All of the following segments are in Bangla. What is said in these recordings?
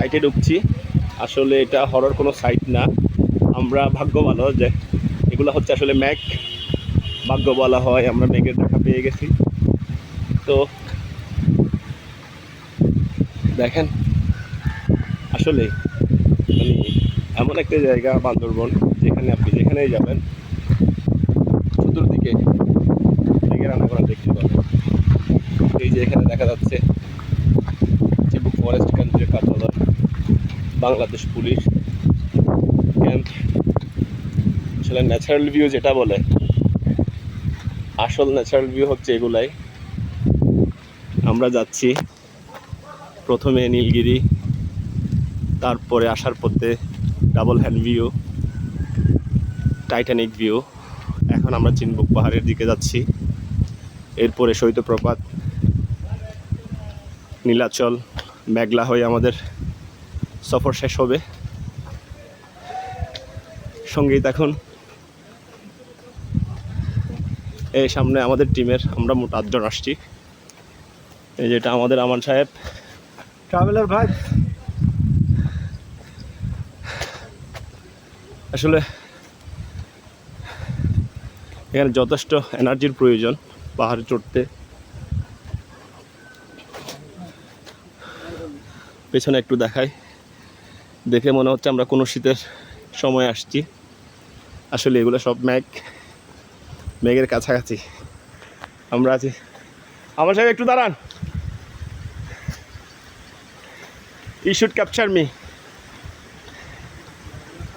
সাইটে ঢুকছি। আসলে এটা হরর কোনো সাইট না, আমরা ভাগ্য ভালো যে এগুলো হচ্ছে আসলে ম্যাগ, ভাগ্য বলা হয়। আমরা ম্যাগের দেখা পেয়ে গেছি। তো দেখেন আসলে মানে এমন একটা জায়গা বান্দরবন, যেখানে আপনি যেখানেই যাবেন চতুর্দিকে ম্যাগের আনাগোনা দেখতে পাবেন। এই যে এখানে দেখা যাচ্ছে চিবুক ফরেস্ট কেন্দ্রের কার্যালয়, বাংলাদেশ পুলিশ ক্যাম্প। আসলে ন্যাচারাল ভিউ যেটা বলে, আসল ন্যাচারাল ভিউ হচ্ছে এগুলাই। আমরা যাচ্ছি প্রথমে নীলগিরি, তারপরে আসার পথে double hand view, Titanic view. এখন আমরা চিনবুক পাহাড়ের দিকে যাচ্ছি, এরপরে শৈত্যপ্রপাত, নীলাচল, মেঘলা হয়ে আমাদের সফর শেষ হবে। সঙ্গেই দেখুন এই সামনে আমাদের টিমের, আমরা মোট 8 জন আসছি। এই যেটা আমাদের আমান সাহেব ট্রাভেলার ভাই। আসলে এখানে যথেষ্ট এনার্জির প্রয়োজন পাহাড়ে চড়তে। পেছনে একটু দেখাই, দেখে মনে হচ্ছে আমরা কোনো শীতের সময় আসছি। আসলে এগুলো সব মেঘের কাছাকাছি আমরা আছি। আমার সাহেব একটু দাঁড়ান, ই শুড ক্যাপচার মি।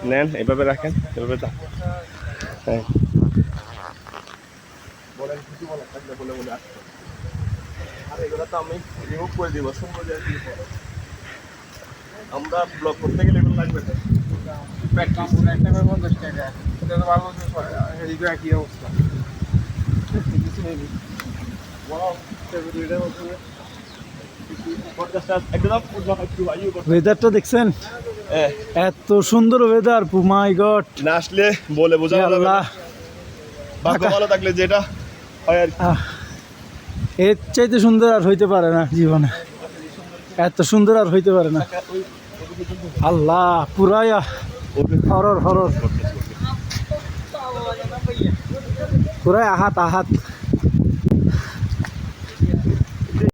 নেন, এভাবে রাখেন, এভাবে হ্যাঁ বলেন, কিছু বলার থাকলে বলে বলে আসতে। আর এগুলো তো আমি রিমুভ করে দিব, সুন্দর জায়গায় আমরা ব্লগ করতে গেলে এগুলো লাগবে না। প্র্যাকটিস একটা করে 50 টাকা, এটা তো 12 বছর পরে এইটা কি অবস্থা। কিছু নেই বলো, এটা বলতে ওয়েদারটা দেখছেন, এত সুন্দর ওয়েদার, মাই গড। না আসলে বলে বোঝা যাবে না, ভাগ্য ভালো থাকলে যেটা হয় আর কি। এর চাইতে সুন্দর আর হইতে পারে না জীবনে, এত সুন্দর আর হইতে পারে না। আল্লাহ, পুরাই হরর হরর, পুরাই আহাত আহাত।